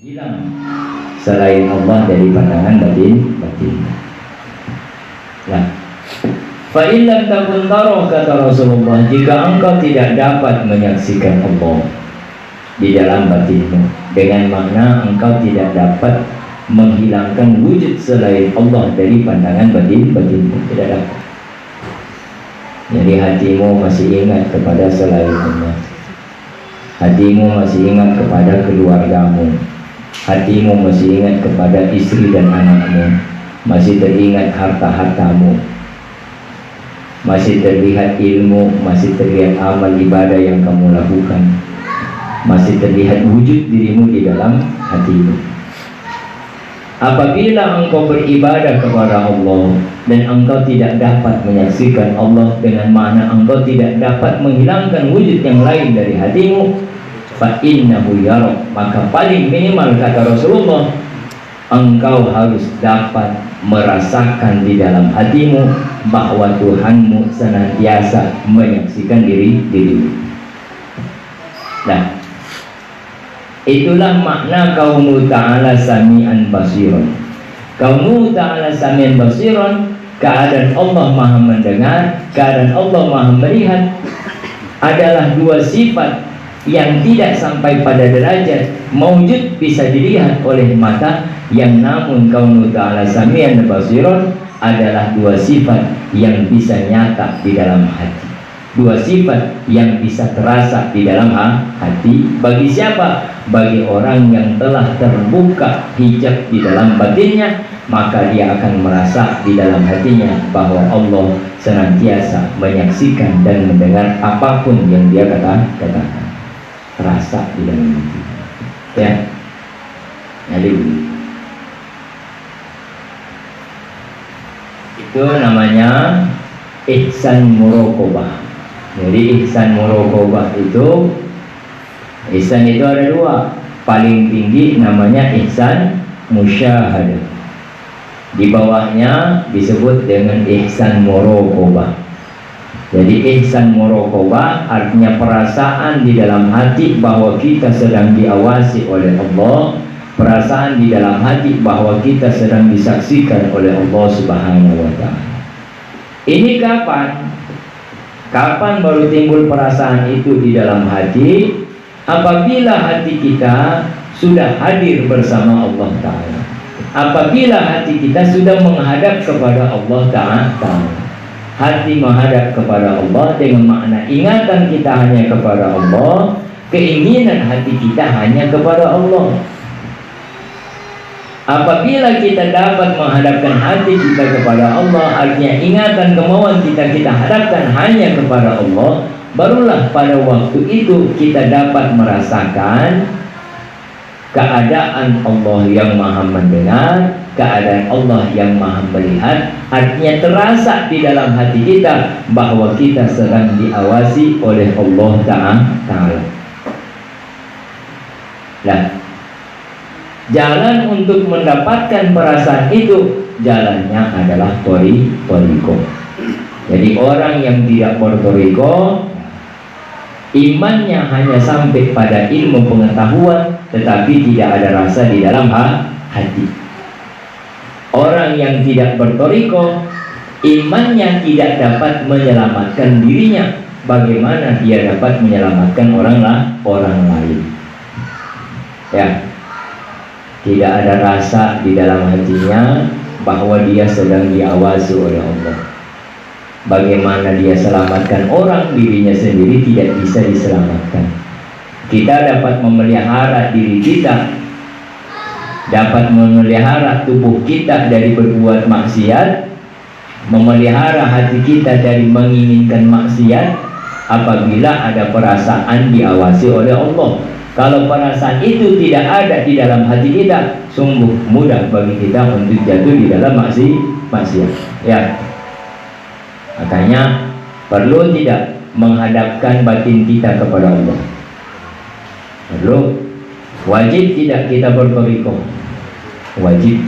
hilang selain Allah dari pandangan batin. Nah, fa in lam takun tara, kata Rasulullah, jika engkau tidak dapat menyaksikan Allah di dalam batinmu, dengan makna engkau tidak dapat menghilangkan wujud selain Allah dari pandangan batinmu, tidak dapat. Jadi hatimu masih ingat kepada selain Allah, hatimu masih ingat kepada keluargamu, hatimu masih ingat kepada istri dan anakmu, masih teringat harta-hartamu, masih terlihat ilmu, masih terlihat amal ibadah yang kamu lakukan, masih terlihat wujud dirimu di dalam hatimu. Apabila engkau beribadah kepada Allah dan engkau tidak dapat menyaksikan Allah, dengan mana engkau tidak dapat menghilangkan wujud yang lain dari hatimu, fa innahu yara, maka paling minimal, kata Rasulullah, engkau harus dapat merasakan di dalam hatimu bahwa Tuhanmu senantiasa menyaksikan dirimu. Nah, itulah makna Qaumu ta'ala sami'an basiran. Qaumu ta'ala sami'an basiran, keadaan Allah maha mendengar, keadaan Allah maha melihat, adalah dua sifat yang tidak sampai pada derajat maujud bisa dilihat oleh mata, yang namun Qaumu ta'ala sami'an basiran adalah dua sifat yang bisa nyata di dalam hati, dua sifat yang bisa terasa di dalam hati. Bagi siapa? Bagi orang yang telah terbuka hijab di dalam batinnya, maka dia akan merasa di dalam hatinya bahwa Allah senantiasa menyaksikan dan mendengar apapun yang dia katakan. Terasa di dalam hati. Ya. Jadi itu namanya ihsan muraqabah. Jadi ihsan muraqabah itu, ihsan itu ada dua. Paling tinggi namanya ihsan musyahadah, di bawahnya disebut dengan ihsan muraqabah. Jadi ihsan muraqabah artinya perasaan di dalam hati bahwa kita sedang diawasi oleh Allah, perasaan di dalam hati bahwa kita sedang disaksikan oleh Allah Subhanahu wa ta'ala. Ini kapan baru timbul perasaan itu di dalam hati? Apabila hati kita sudah hadir bersama Allah Ta'ala, apabila hati kita sudah menghadap kepada Allah Ta'ala. Hati menghadap kepada Allah dengan makna ingatan kita hanya kepada Allah, keinginan hati kita hanya kepada Allah. Apabila kita dapat menghadapkan hati kita kepada Allah, artinya ingatan kemauan kita hadapkan hanya kepada Allah, barulah pada waktu itu kita dapat merasakan keadaan Allah yang maha mendengar, keadaan Allah yang maha melihat. Artinya terasa di dalam hati kita bahwa kita sedang diawasi oleh Allah Ta'ala. Nah, jalan untuk mendapatkan perasaan itu, jalannya adalah thariqah. Jadi orang yang tidak berthariqah, imannya hanya sampai pada ilmu pengetahuan, tetapi tidak ada rasa di dalam hati. Orang yang tidak berthariqah, imannya tidak dapat menyelamatkan dirinya. Bagaimana dia dapat menyelamatkan orang lain? Ya, tidak ada rasa di dalam hatinya bahwa dia sedang diawasi oleh Allah. Bagaimana dia selamatkan orang, dirinya sendiri tidak bisa diselamatkan. Kita dapat memelihara diri kita, dapat memelihara tubuh kita dari berbuat maksiat, memelihara hati kita dari menginginkan maksiat, apabila ada perasaan diawasi oleh Allah. Kalau perasaan itu tidak ada di dalam hati kita, sungguh mudah bagi kita untuk jatuh di dalam maksiat. Ya. Makanya perlu tidak menghadapkan batin kita kepada Allah. Perlu. Wajib tidak kita berthariqah. Wajib.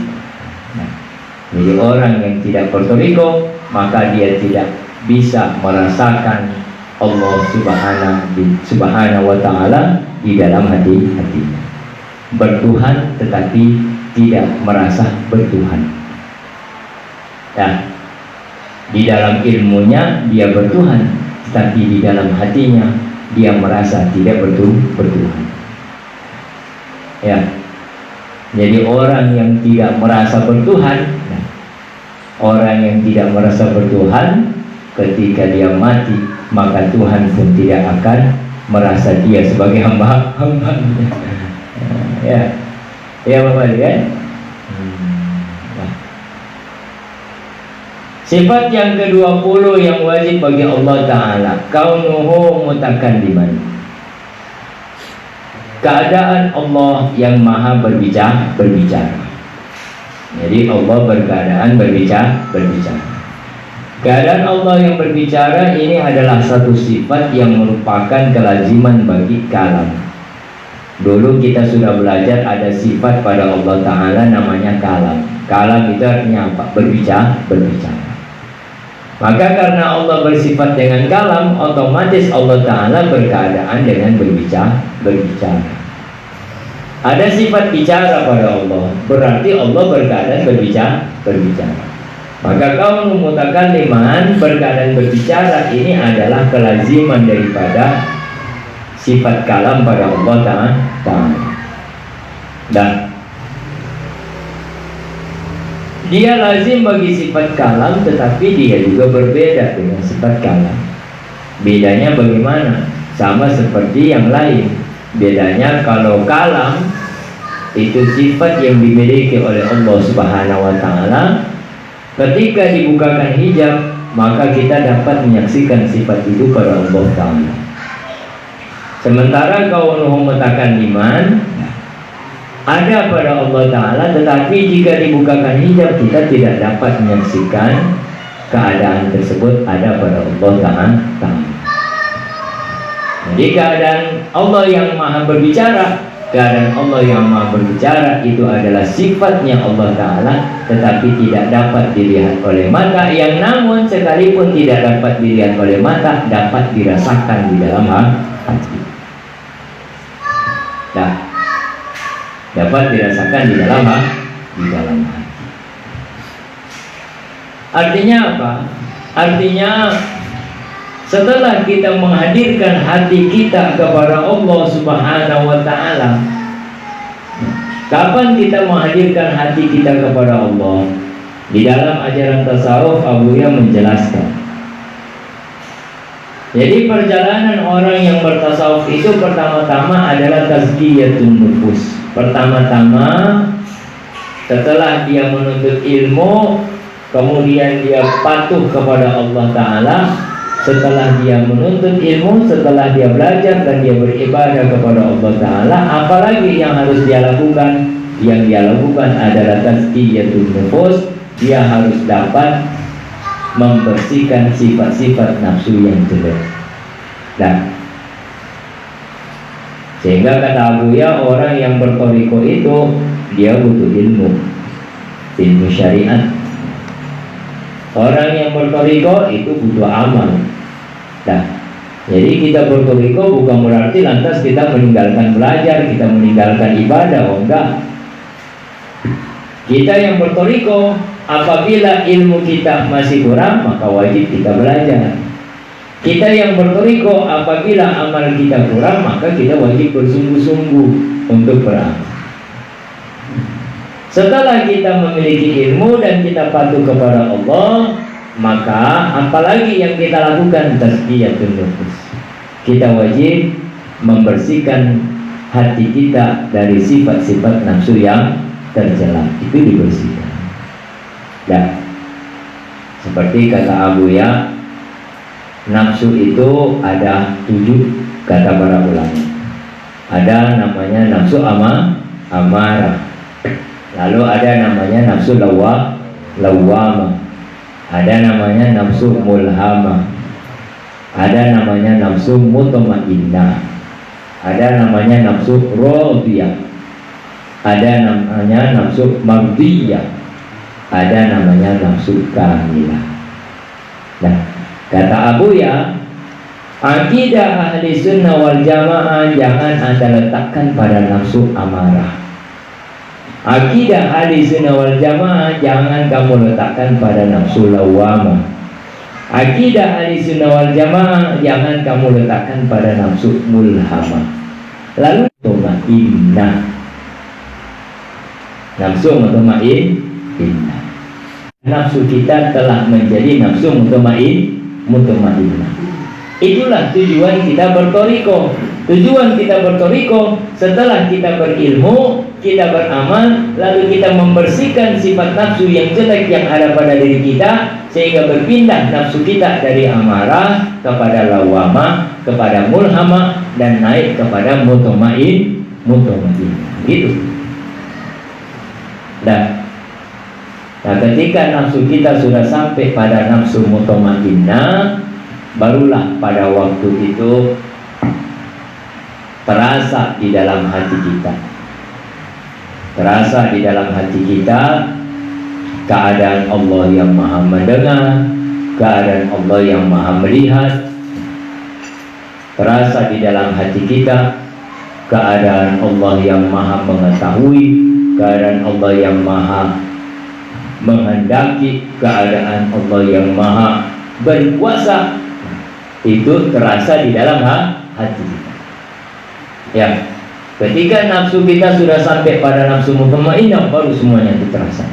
Nah, jadi orang yang tidak berthariqah, maka dia tidak bisa merasakan Allah Subhanahu wa ta'ala di dalam hatinya. bertuhan tetapi tidak merasa bertuhan. Ya, di dalam ilmunya dia bertuhan, tetapi di dalam hatinya dia merasa tidak bertuhan. Ya, jadi orang yang tidak merasa bertuhan, orang yang tidak merasa bertuhan, ketika dia mati, maka Tuhan pun tidak akan merasa dia sebagai hamba-hambanya. Ya, ya Bapak ya. Sifat yang ke-20 yang wajib bagi Allah Ta'ala, kaunuhu mutakalliman. Keadaan Allah yang maha berbicara. Jadi Allah berkeadaan berbicara. Keadaan Allah yang berbicara ini adalah satu sifat yang merupakan kelaziman bagi kalam. Dulu kita sudah belajar ada sifat pada Allah Ta'ala namanya kalam. Kalam itu artinya apa? Berbicara. Maka karena Allah bersifat dengan kalam, otomatis Allah Ta'ala berkeadaan dengan berbicara. Ada sifat bicara pada Allah, berarti Allah berkeadaan berbicara. Maka kaum mutakalliman, berkeadaan berbicara, ini adalah kelaziman daripada sifat kalam pada Allah Ta'ala. Dan dia lazim bagi sifat kalam, tetapi dia juga berbeda dengan sifat kalam. Bedanya bagaimana? Sama seperti yang lain. Bedanya kalau kalam itu sifat yang dimiliki oleh Allah Subhanahu wa Ta'ala. Ketika dibukakan hijab, maka kita dapat menyaksikan sifat itu pada Allah Ta'ala. Sementara kaunuhu mutakalliman ada pada Allah Ta'ala, tetapi jika dibukakan hijab kita tidak dapat menyaksikan keadaan tersebut ada pada Allah Ta'ala. Jadi keadaan Allah yang maha berbicara, keadaan Allah yang maha berbicara itu adalah sifatnya Allah Ta'ala, tetapi tidak dapat dilihat oleh mata, yang namun sekalipun tidak dapat dilihat oleh mata, dapat dirasakan di dalam hati. Dapat dirasakan di dalam hati. Artinya apa? Artinya setelah kita menghadirkan hati kita kepada Allah Subhanahu wa Ta'ala, kapan kita menghadirkan hati kita kepada Allah? Di dalam ajaran tasawuf Abuya menjelaskan. Jadi perjalanan orang yang bertasawuf itu pertama-tama adalah tazkiyatun nufus. Pertama-tama setelah dia menuntut ilmu, kemudian dia patuh kepada Allah Ta'ala. Setelah dia menuntut ilmu, setelah dia belajar dan dia beribadah kepada Allah Ta'ala, apalagi yang harus dia lakukan? Yang dia lakukan adalah tazkiyatun nufus. Dia harus dapat membersihkan sifat-sifat nafsu yang jelek. Dan sehingga kata Abuya, orang yang bertoriko itu dia butuh ilmu syariat. Orang yang bertoriko itu butuh amal. Nah, jadi kita bertoriko bukan berarti lantas kita meninggalkan belajar, kita meninggalkan ibadah. Oh enggak. Kita yang bertoriko, apabila ilmu kita masih kurang, maka wajib kita belajar. Kita yang bertoriko, apabila amal kita kurang, maka kita wajib bersungguh-sungguh untuk beramal. Setelah kita memiliki ilmu dan kita patuh kepada Allah, maka apalagi yang kita lakukan? Tazkiyatun nufus. Kita wajib membersihkan hati kita dari sifat-sifat nafsu yang tercela. Itu dibersihkan. Dan seperti kata Abuya, nafsu itu ada 7 kata para ulama. Ada namanya nafsu amarah. Lalu ada namanya nafsu lawwamah. Ada namanya nafsu mulhamah. Ada namanya nafsu mutmainnah. Ada namanya nafsu radiyah. Ada namanya nafsu mardiyah. Ada namanya nafsu kamilah. Nah, kata Abuya, Akidah ahli sunnah wal jamaah jangan Anda letakkan pada nafsu amarah. Akidah ahli sunnah wal jamaah jangan kamu letakkan pada nafsu lawamah. Akidah ahli sunnah wal jamaah jangan kamu letakkan pada nafsu mulhamah. Lalu mutmainnah. Nafsu mutmainnah. Nafsu kita telah menjadi nafsu mutmainnah. Itulah tujuan kita bertoriko. Tujuan kita bertoriko setelah kita berilmu, kita beramal, lalu kita membersihkan sifat nafsu yang jelek yang ada pada diri kita, sehingga berpindah nafsu kita dari amarah kepada lawamah, kepada mulhamah, dan naik kepada mutmainnah. Gitu. Nah, ketika nafsu kita sudah sampai pada nafsu mutmainnah, barulah pada waktu itu terasa di dalam hati kita. Terasa di dalam hati kita keadaan Allah yang maha mendengar, keadaan Allah yang maha melihat. Terasa di dalam hati kita keadaan Allah yang maha mengetahui, keadaan Allah yang maha menghendaki, keadaan Allah yang maha berkuasa. Itu terasa di dalam hati kita. Ya, ketika nafsu kita sudah sampai pada nafsu mutmainnah, baru semuanya itu terasa.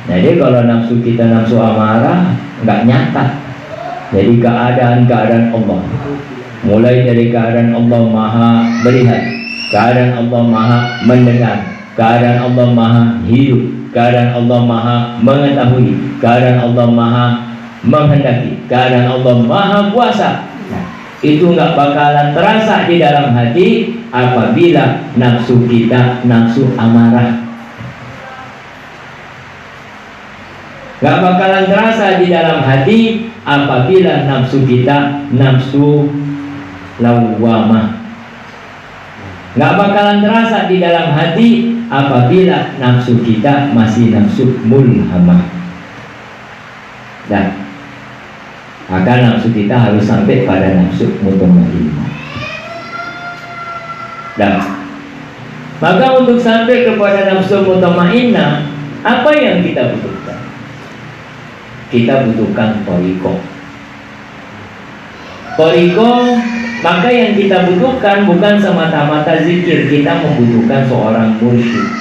Jadi kalau nafsu kita nafsu amarah, nggak nyata. Jadi keadaan Allah, mulai dari keadaan Allah maha melihat, keadaan Allah maha mendengar, keadaan Allah maha hidup, keadaan Allah maha mengetahui, keadaan Allah maha menghendaki, keadaan Allah maha kuasa. Nah, itu nggak bakalan terasa di dalam hati apabila nafsu kita nafsu amarah. Nggak bakalan terasa di dalam hati apabila nafsu kita nafsu lawamah. Nggak bakalan terasa di dalam hati apabila nafsu kita masih nafsu mulhamah. Dan maka nafsu kita harus sampai pada nafsu mutmainnah. Dan maka untuk sampai kepada nafsu mutmainnah, apa yang kita butuhkan? Kita butuhkan toriko. Maka yang kita butuhkan bukan semata-mata zikir, kita membutuhkan seorang mursyid.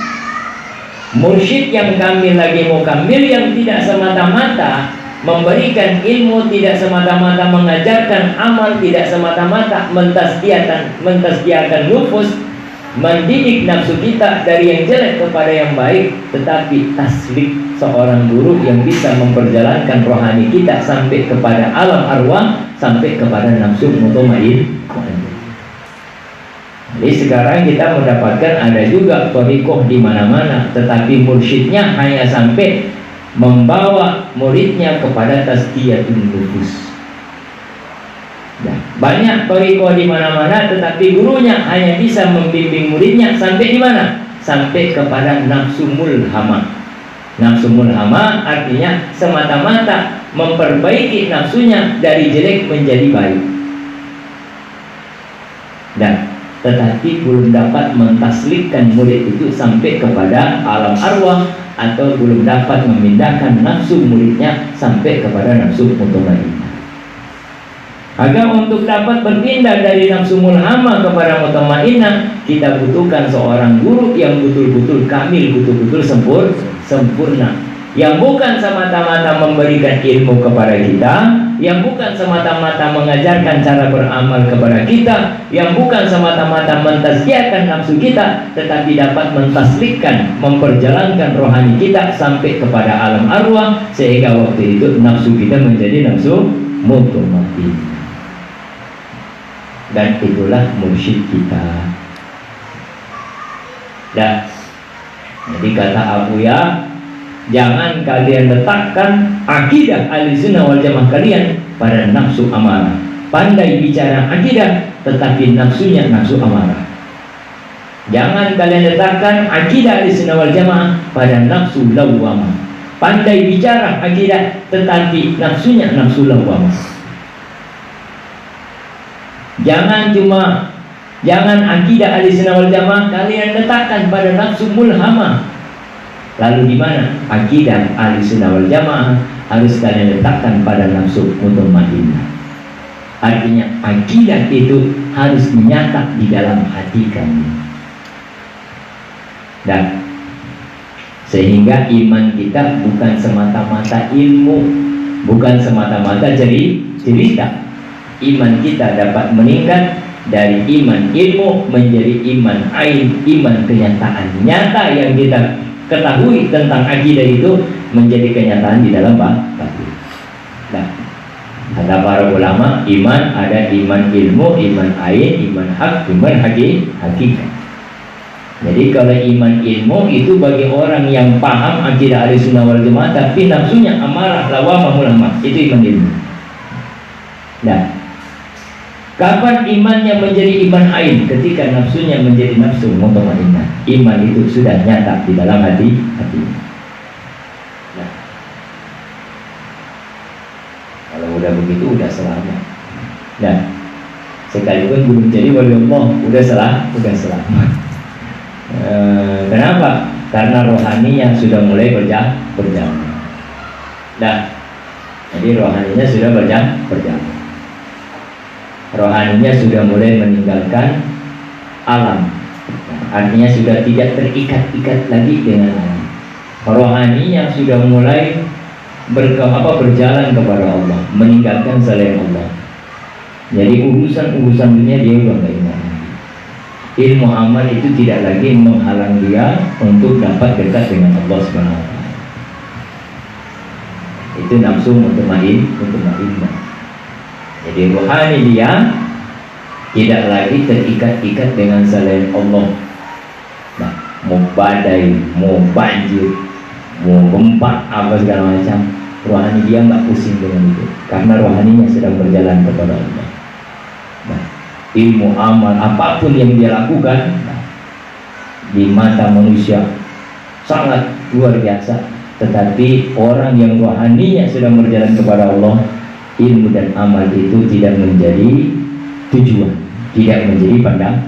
Mursyid yang kamil lagi mau kamil, yang tidak semata-mata memberikan ilmu, tidak semata-mata mengajarkan amal, tidak semata-mata mentazkiyahkan nufus, mendidik nafsu kita dari yang jelek kepada yang baik, tetapi taslik seorang guru yang bisa memperjalankan rohani kita sampai kepada alam arwah, sampai kepada nafsu mutmainnah. Jadi sekarang kita mendapatkan ada juga thariqah di mana-mana, tetapi mursyidnya hanya sampai membawa muridnya kepada tazkiyatun nufus. Ya, banyak thariqah di mana-mana, tetapi gurunya hanya bisa membimbing muridnya sampai di mana? Sampai kepada nafsu mulhamah. Nafsu mulhamah artinya semata-mata memperbaiki nafsunya dari jelek menjadi baik. Dan tetapi belum dapat mentaslikkan murid itu sampai kepada alam arwah, atau belum dapat memindahkan nafsu muridnya sampai kepada nafsu mutmainnah. Agar untuk dapat berpindah dari nafsu mulhamah kepada mutmainnah, kita butuhkan seorang guru yang betul-betul kamil, betul-betul sempurna, yang bukan semata-mata memberikan ilmu kepada kita, yang bukan semata-mata mengajarkan cara beramal kepada kita, yang bukan semata-mata mentazkiyahkan nafsu kita, tetapi dapat mentaslikkan, memperjalankan rohani kita sampai kepada alam arwah, sehingga waktu itu nafsu kita menjadi nafsu mutmainnah. Dan itulah mursyid kita. Dan jadi kata Abu Ya, jangan kalian letakkan akidah ahlussunnah wal jamaah kalian pada nafsu amarah. Pandai bicara akidah, tetapi nafsunya nafsu amarah. Jangan kalian letakkan akidah ahlussunnah wal jamaah pada nafsu lawamah. Pandai bicara akidah, tetapi nafsunya nafsu lawamah. Jangan akidah Ahlussunnah wal Jamaah kalian letakkan pada nafsu mulhamah. Lalu di mana akidah Ahlussunnah wal Jamaah harus kalian letakkan pada nafsu mutmainnah. Artinya akidah itu harus nyata di dalam hati kami. Dan sehingga iman kita bukan semata-mata ilmu, bukan semata-mata cerita. Iman kita dapat meningkat dari iman ilmu menjadi iman ain, iman kenyataan nyata yang kita ketahui tentang akidah itu menjadi kenyataan di dalam batin. Nah, kata para ulama, iman ada iman ilmu, iman ain, iman hak, iman hakikat. Jadi kalau iman ilmu itu bagi orang yang paham akidah Ahlussunnah wal Jamaah tapi nafsunya amarah, lawamah, mulhamah, itu iman ilmu. Nah, kapan imannya menjadi iman ain? Ketika nafsunya menjadi nafsu mutmainnah. Iman itu sudah nyata di dalam hati. Nah, kalau udah begitu udah selamat. Nah, sekalipun belum jadi wali Allah udah selamat. Kenapa? Karena rohaninya sudah mulai berjalan. Nah, jadi rohaninya sudah berjalan. Rohaninya sudah mulai meninggalkan alam. Artinya sudah tidak terikat-ikat lagi dengan alam. Rohaninya sudah mulai berjalan kepada Allah, meninggalkan selain Allah. Jadi urusan dunia dia udah nggak ingat. Ilmu amal itu tidak lagi menghalang dia untuk dapat dekat dengan Allah Subhanahu wa Ta'ala. Itu nafsu mutmainnah. Jadi rohani dia tidak lagi terikat-ikat dengan selain Allah. Nah, mau badai, mau banjir, mau gempa, apa segala macam, rohani dia nggak pusing dengan itu, karena rohaninya sedang berjalan kepada Allah. Nah, ilmu amal apapun yang dia lakukan di mata manusia sangat luar biasa, tetapi orang yang rohaninya sedang berjalan kepada Allah, ilmu dan amal itu tidak menjadi tujuan, tidak menjadi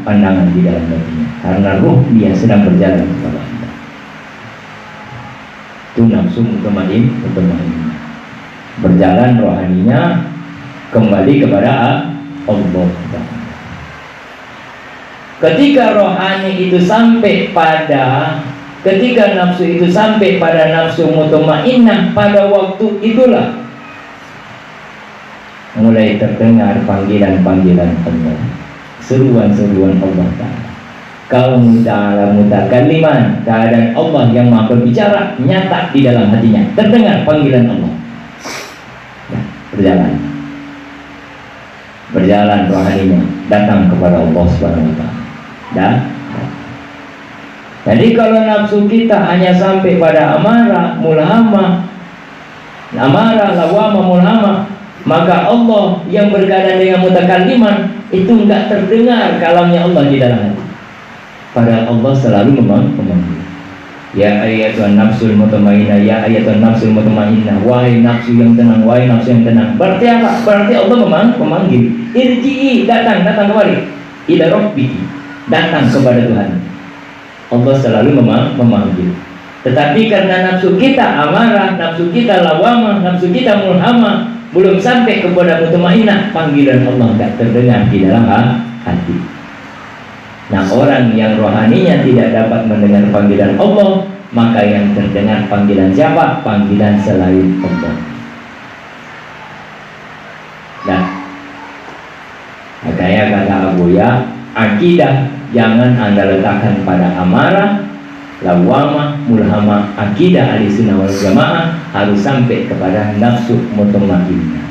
pandangan di dalam hatinya, karena ruh dia sedang berjalan kepada Allah. Itu nafsu mutmainnah, berjalan rohaninya kembali kepada Allah. Ketika rohani itu ketika nafsu itu sampai pada nafsu mutmainnah, pada waktu itulah mulai terdengar panggilan-panggilan Allah, seruan-seruan Allah Ta'ala. Kaum ta'ala mutakalliman, keadaan Allah yang maha berbicara nyata di dalam hatinya, terdengar panggilan Allah. Nah, berjalan rohaninya datang kepada Allah Subhanahu wa Ta'ala. Jadi kalau nafsu kita hanya sampai pada amarah, mulhamah, lawamah, mulhamah, maka Allah yang berkeadaan dengan mutakalliman itu enggak terdengar kalamnya Allah di dalam hati. Padahal Allah selalu memanggil. Ya ayyatuhan nafsul mutmainnah, ya ayyatuhan nafsul mutmainnah, wahai nafsu yang tenang, wahai nafsu yang tenang. Berarti apa? Berarti Allah memanggil. Irji'i, datang kembali. Ila rabbiki, datang kepada Tuhan. Allah selalu memanggil. Tetapi karena nafsu kita amarah, nafsu kita lawamah, nafsu kita mulhamah, belum sampai kepada mutmainnah, panggilan Allah tidak terdengar di dalam hati. Nah, orang yang rohaninya tidak dapat mendengar panggilan Allah, maka yang terdengar panggilan siapa? Panggilan selain Allah. Nah, makanya kata Abu Ya, akidah jangan Anda letakkan pada amarah, lawamah, mulhamah. Akidah Ahlussunnah wal Jamaah harus sampai kepada nafsu mutmainnah.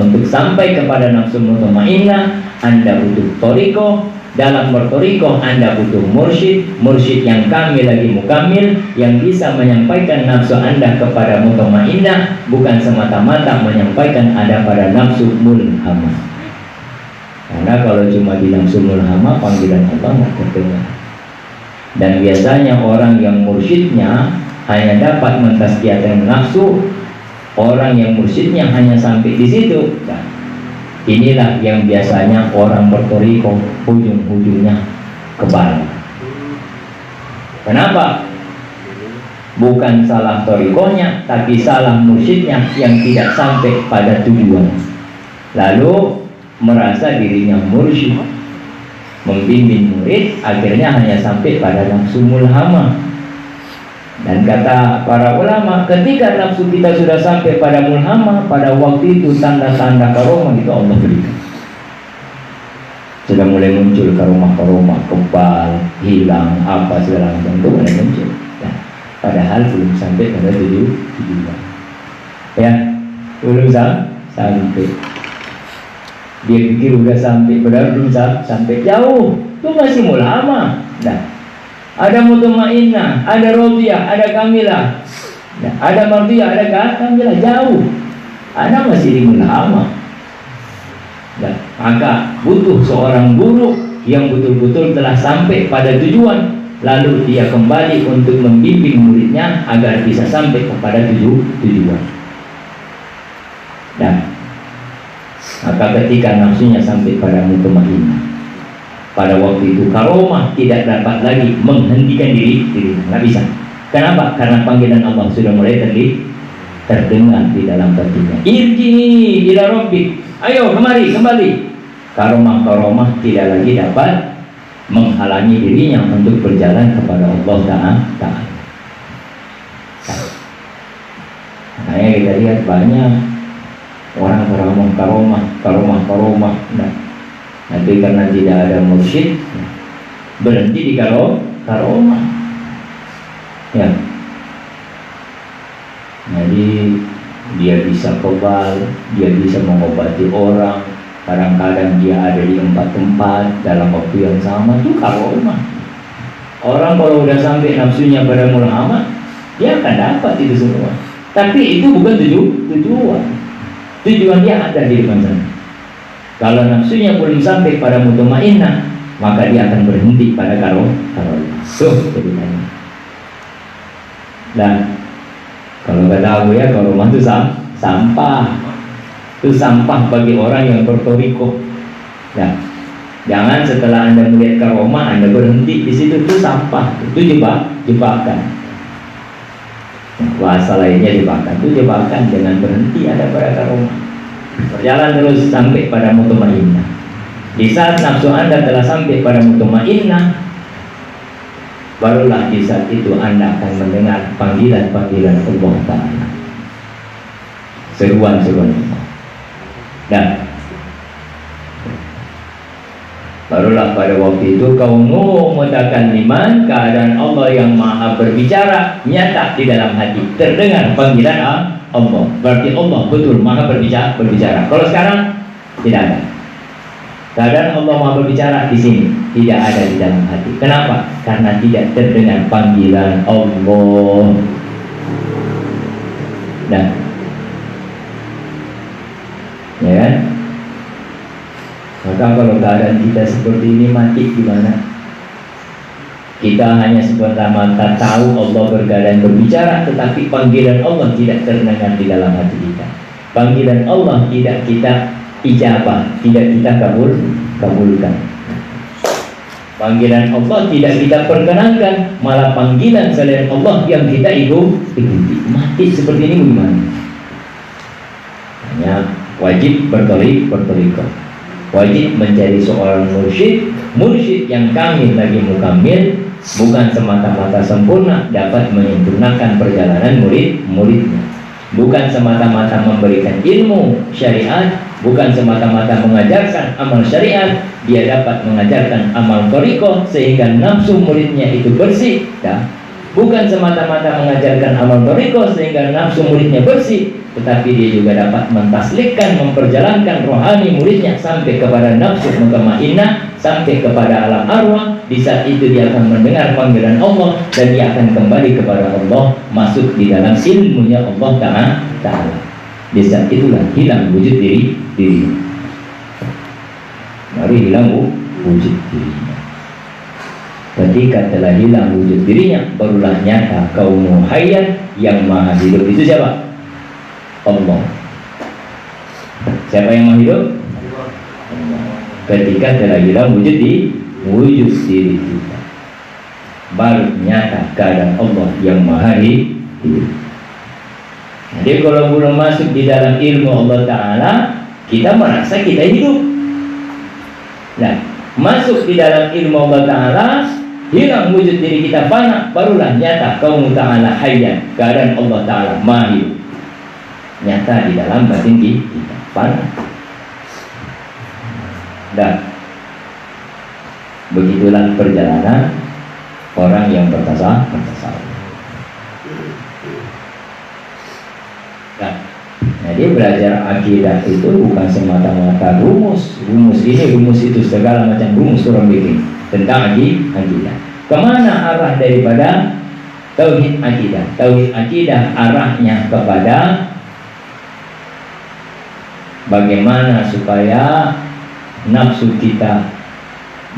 Untuk sampai kepada nafsu mutmainnah, Anda butuh thariqah. Dalam berthariqah Anda butuh mursyid yang kamil lagi mukamil, yang bisa menyampaikan nafsu Anda kepada mutmainnah, bukan semata-mata menyampaikan Anda pada nafsu mulhamah. Karena kalau cuma di nafsu mulhamah, panggilan Allah nggak terdengar. Dan biasanya orang yang mursyidnya hanya dapat mentazkiyahkan nafsu, orang yang mursyidnya hanya sampai di situ. Nah, Inilah yang biasanya orang bertoriko ujung-ujungnya kebal. Kenapa? Bukan salah torikonya, tapi salah mursyidnya yang tidak sampai pada tujuan. Lalu merasa dirinya mursyid, membimbing murid, akhirnya hanya sampai pada nafsu mulhamah. Dan kata para ulama, ketika nafsu kita sudah sampai pada mulhamah, pada waktu itu tanda-tanda karomah itu Allah berikan. Sudah mulai muncul karomah-karomah, kebal, hilang, apa segala macam itu mulai muncul. Nah, padahal belum sampai pada tujuan. Ya, belum sampai. Dia pikir udah sampai, padahal belum sampai, jauh. Itu masih mulhamah. Nah, ada mutmainnah, ada rodiyah, ada kamilah, nah, ada mardiyah, ada kamilah, jauh. Ada masih di mulhamah. Nah, maka butuh seorang guru yang betul-betul telah sampai pada tujuan, lalu dia kembali untuk membimbing muridnya agar bisa sampai kepada tujuan. Nah, maka ketika nafsunya sampai pada mutmainnah, pada waktu itu karomah tidak dapat lagi menghentikan diri, nggak bisa. Kenapa? Karena panggilan Allah sudah mulai terdengar di dalam hatinya. Irji ila rabbik, ayo kembali. Karomah tidak lagi dapat menghalangi dirinya untuk berjalan kepada Allah Ta'ala. Makanya kita lihat banyak orang beramal karomah. Nah, nanti karena tidak ada mursyid, berhenti di karomah. Ya. Jadi dia bisa kebal, dia bisa mengobati orang. Kadang-kadang dia ada di tempat-tempat dalam waktu yang sama, itu karomah. Orang kalau udah sampai nafsunya pada mulhamah, dia akan dapat itu semua. Tapi itu bukan tujuan. Tujuan dia ada di depan sana. Kalau nafsunya belum sampai pada mutmainnah, maka dia akan berhenti pada karomah. Tuh ceritanya. Dan kalau kata aku ya, karomah itu sampah. Itu sampah bagi orang yang bertoriko. Nah, jangan setelah Anda melihat karomah Anda berhenti di situ, itu sampah. Itu jebakan. Bahasa lainnya jebakan. Itu jebakan, jangan berhenti ada pada karomah. Berjalan terus sampai pada mutmainnah. Di saat nafsu Anda telah sampai pada mutmainnah, barulah di saat itu Anda akan mendengar panggilan-panggilan Allah Ta'ala, seruan-seruan Allah. Dan barulah pada waktu itu kaunu mutakalliman, keadaan Allah yang maha berbicara nyata di dalam hati, terdengar panggilan Allah. Berarti Allah betul maha berbicara. Kalau sekarang tidak ada. Keadaan Allah maha berbicara di sini tidak ada di dalam hati. Kenapa? Karena tidak terdengar panggilan Allah. Nah, ya kan? Maka kalau keadaan kita seperti ini, mati gimana? Kita hanya sebentar-mata tahu Allah berkeadaan berbicara, tetapi panggilan Allah tidak terdengar di dalam hati kita. Panggilan Allah tidak kita ijabah, tidak kita kabulkan. Panggilan Allah tidak kita perkenankan, malah panggilan selain Allah yang kita ikuti. Mati seperti ini bagaimana? Hanya wajib bertoriko, wajib menjadi seorang mursyid yang kamil lagi mukamil, bukan semata-mata sempurna dapat menyempurnakan perjalanan murid-muridnya, bukan semata-mata memberikan ilmu syariat, bukan semata-mata mengajarkan amal syariat, dia dapat mengajarkan amal toriko sehingga nafsu muridnya itu bersih. Bukan semata-mata mengajarkan amal toriko sehingga nafsu muridnya bersih, tetapi dia juga dapat mentaslikkan, memperjalankan rohani muridnya sampai kepada nafsu mutmainnah, sampai kepada alam arwah. Di saat itu dia akan mendengar panggilan Allah dan dia akan kembali kepada Allah, masuk di dalam ilmunya Allah Ta'ala. Di saat itulah hilang wujud diri. Baru hilang wujud dirinya. Ketika telah hilang wujud dirinya, barulah nyata kaum hayyan yang maha hidup. Itu siapa? Allah. Siapa yang maha hidup? Ketika telah hilang wujud diri kita, baru nyata keadaan Allah yang maha hidup. Jadi kalau belum masuk di dalam ilmu Allah Ta'ala, kita merasa kita hidup. Nah, masuk di dalam ilmu Allah Ta'ala, hilang wujud diri kita fana, barulah nyata kaum Ta'ala hayyan, keadaan Allah Ta'ala maha hidup, nyata di dalam batin kita fana. Dan begitulah perjalanan orang yang bertasawuf. Nah, jadi belajar akidah itu bukan semata-mata rumus ini, rumus itu, segala macam rumus orang bikin tentang akidah. Kemana arah daripada tauhid akidah? Tauhid akidah arahnya kepada bagaimana supaya nafsu kita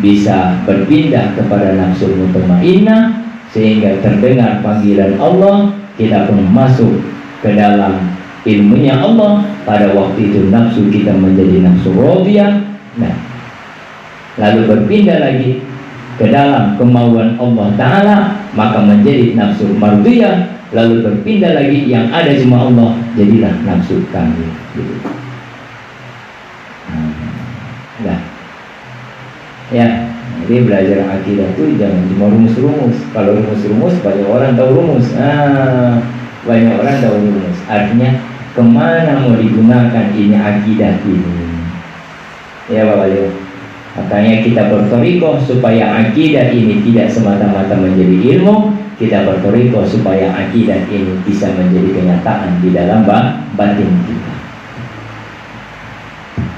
bisa berpindah kepada nafsu mutmainnah, sehingga terdengar panggilan Allah, kita pun masuk ke dalam ilmunya Allah. Pada waktu itu nafsu kita menjadi nafsu radiyah. Nah, lalu berpindah lagi ke dalam kemauan Allah Ta'ala, maka menjadi nafsu mardiyah. Lalu berpindah lagi, yang ada cuma Allah, jadilah nafsu kami gitu. Nah, ya, jadi belajar akidah itu jangan cuma rumus-rumus. Kalau rumus-rumus, banyak orang tahu rumus. Banyak orang tahu rumus. Artinya kemana mau digunakan ini akidah ini? Ya Bapak Ibu. Makanya kita bertoriko supaya akidah ini tidak semata-mata menjadi ilmu. Kita bertoriko supaya akidah ini bisa menjadi kenyataan di dalam batin kita.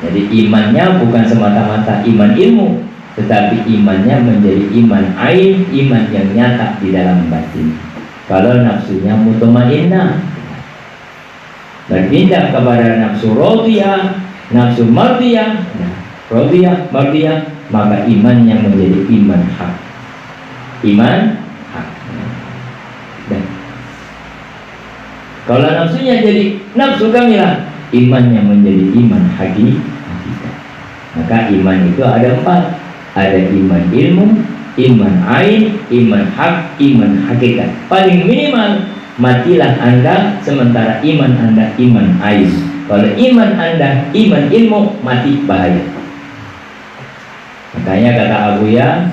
Jadi imannya bukan semata-mata iman ilmu, tetapi imannya menjadi iman ain, iman yang nyata di dalam batin. Kalau nafsunya mutmainnah, berpindah kepada nafsu radiyah, nafsu mardiyah, radiyah, mardiyah, maka imannya menjadi iman hak. Iman hak. Dan kalau nafsunya jadi nafsu kamilah, imannya menjadi iman hakikat. Maka iman itu ada 4. Ada iman ilmu, iman ain, iman hak, iman hakikat. Paling minimal matilah Anda sementara iman Anda iman ain. Kalau iman Anda iman ilmu, mati bahaya. Makanya kata Abu Ya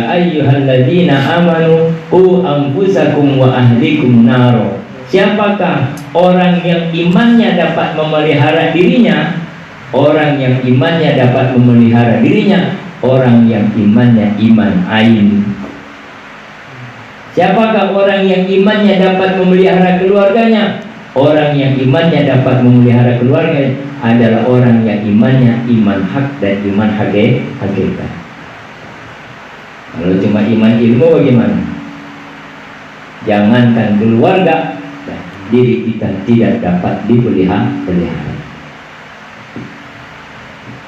ayyuhalladzina amanu qu anfusakum wa ahlikum naro. Siapakah orang yang imannya dapat memelihara dirinya? Orang yang imannya dapat memelihara dirinya, orang yang imannya iman ain. Siapakah orang yang imannya dapat memelihara keluarganya? Orang yang imannya dapat memelihara keluarganya adalah orang yang imannya iman hak dan iman hakikat. Kalau cuma iman ilmu bagaimana? Jangankan keluarga, diri kita tidak dapat dipelihara.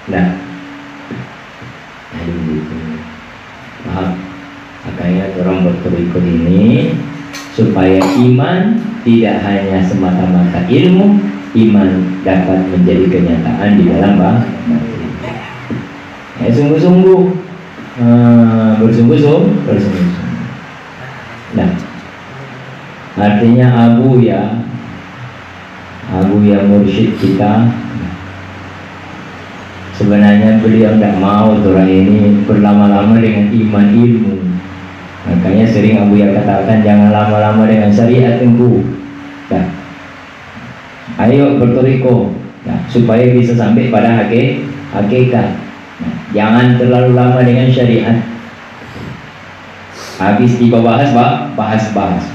Nah, paham? Makanya orang bertoriko ini supaya iman tidak hanya semata-mata ilmu, iman dapat menjadi kenyataan di dalam batin. Ya, sungguh-sungguh, bersungguh-sungguh. Nah, artinya Abu ya mursyid kita. Sebenarnya beliau tidak mau orang ini berlama-lama dengan iman ilmu. Makanya sering Abu Ya katakan, jangan lama-lama dengan syariat engkau. Nah, ayo bertoriko, nah, supaya bisa sampai pada hakikat. Nah, jangan terlalu lama dengan syariat. Habis tiba bahas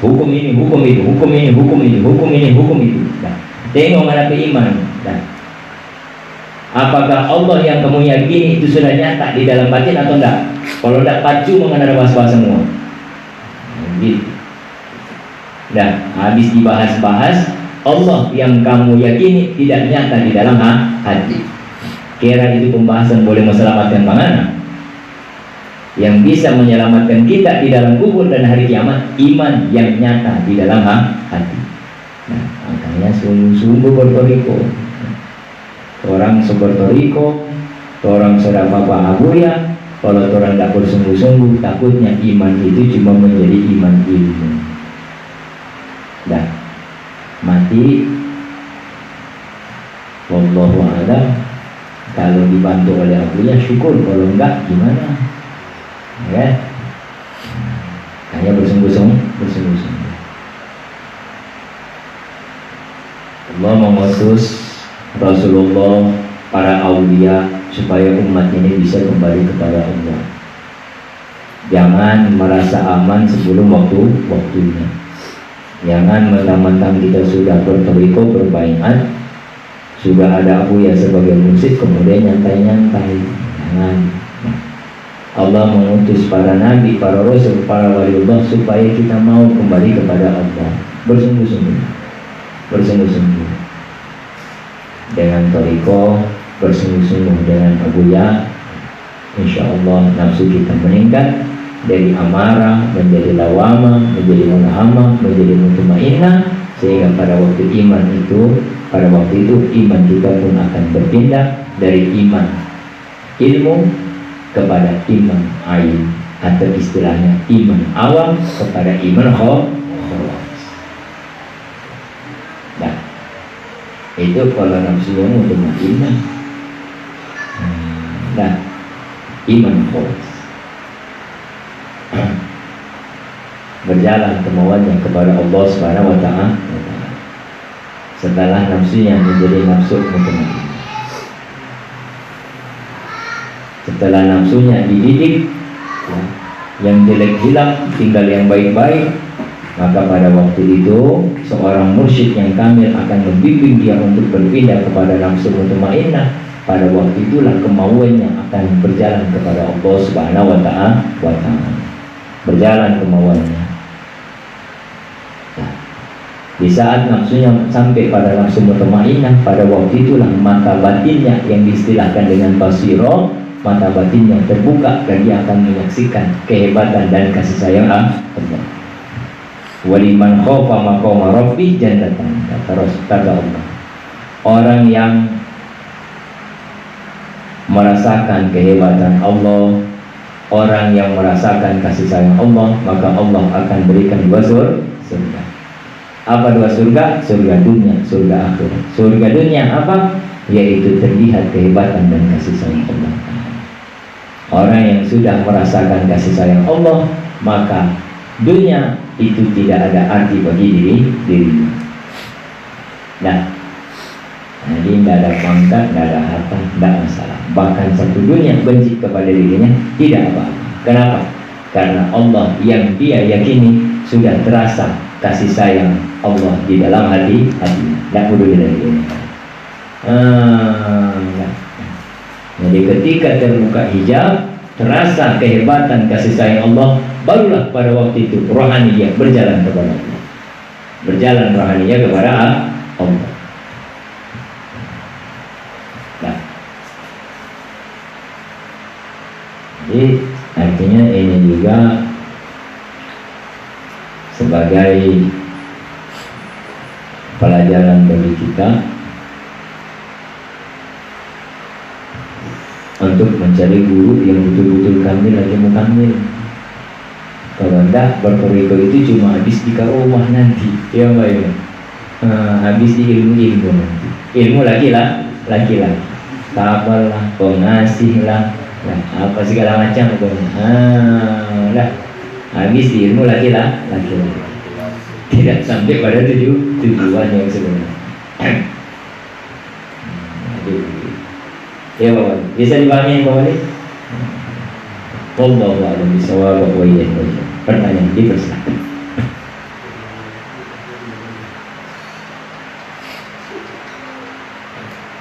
hukum ini, hukum itu, hukum ini, hukum itu, hukum ini, hukum itu. Nah, tengok menghadapi iman. Nah, apakah Allah yang kamu yakini itu sudah nyata di dalam batin atau enggak? Kalau enggak, pacu mengenai bahas-bahas semua. Gitu. Dan habis dibahas-bahas, Allah yang kamu yakini tidak nyata di dalam hati. Kira itu pembahasan boleh menyelamatkan mana? Yang bisa menyelamatkan kita di dalam kubur dan hari kiamat, iman yang nyata di dalam hati. Nah, makanya sungguh-sungguh bertoriko. Orang sebertoriko Orang sudah apa Abuya, kalau orang tidak bersungguh-sungguh, takutnya iman itu cuma menjadi iman ilmu. Dah mati. Wallahu a'lam. Kalau dibantu oleh Abuya syukur, kalau enggak gimana? Ya, hanya bersungguh-sungguh. Allah mengutus Rasulullah, para aulia, supaya umat ini bisa kembali kepada Allah. Jangan merasa aman sebelum waktunya. Jangan mentang-mentang kita sudah bertoriko, berbaiat, sudah ada Abuya sebagai mursyid, kemudian nyantai-nyantai. Jangan. Allah mengutus para nabi, para rasul, para waliullah supaya kita mau kembali kepada Allah, bersungguh-sungguh dengan toriko, bersungguh-sungguh dengan Abuya. Insya Allah nafsu kita meningkat dari amarah menjadi lawama, menjadi mulhamah, menjadi mutmainnah, sehingga pada waktu iman itu iman kita pun akan berpindah dari iman ilmu kepada iman ain, atau istilahnya iman awam kepada iman khawas. Nah, itu kalau nafsunya mutmainnah. Nah, iman khawas berjalan kemauannya kepada Allah Subhanahu wa ta'ala. Setelah nafsunya menjadi nafsu mutmainnah, setelah nafsunya dididik, yang jelek hilang, tinggal yang baik-baik, maka pada waktu itu seorang mursyid yang kamil akan membimbing dia untuk berpindah kepada nafsu mutmainnah. Pada waktu itulah kemauannya akan berjalan kepada Allah Subhanahu wa ta'ala. Berjalan kemauannya. Nah, di saat nafsunya sampai pada nafsu mutmainnah, pada waktu itulah mata batinnya yang diistilahkan dengan basiro, mata batinnya terbuka dan dia akan menyaksikan kehebatan dan kasih sayang Allah. Waliman khofa maqama rabbi jannatan, kata Allah. Orang yang merasakan kehebatan Allah, orang yang merasakan kasih sayang Allah, maka Allah akan berikan dua surga. Apa dua surga? Surga dunia, surga akhirat. Surga dunia apa? Yaitu terlihat kehebatan dan kasih sayang Allah. Orang yang sudah merasakan kasih sayang Allah, maka dunia itu tidak ada arti bagi dirinya. Nah, jadi tidak ada pangkat, tidak ada harta, tidak masalah. Bahkan satu dunia benci kepada dirinya, tidak apa-apa. Kenapa? Karena Allah yang dia yakini sudah terasa kasih sayang Allah di dalam hati. Tidak perlu dari Jadi ketika terbuka hijab, terasa kehebatan kasih sayang Allah, barulah pada waktu itu rohaninya berjalan kepada Allah. Berjalan rohaninya kepada Allah. Nah, jadi artinya ini juga sebagai pelajaran bagi kita untuk mencari guru yang betul-betul kamil lagi mukamil. Kalau enggak, bertoriko itu cuma habis di rumah nanti, ya mbak ya. Habis di ilmu nanti. Ilmu laki-laki, sabar lah, pengasih lah, apa segala macam lah. Habis di ilmu laki-laki. Tidak sampai pada tujuan yang sebenarnya. Ya Bapak, bisa dipahami Bapak ini? Wallahu a'lam bishawab wa iyyakum bishawab. Pertanyaan dipersilakan.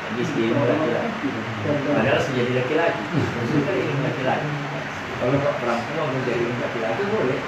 Habis di ilmu laki-laki. Padahal menjadi laki-laki. Maksudnya ilmu laki-laki. Kalau perempuan menjadi laki-laki boleh.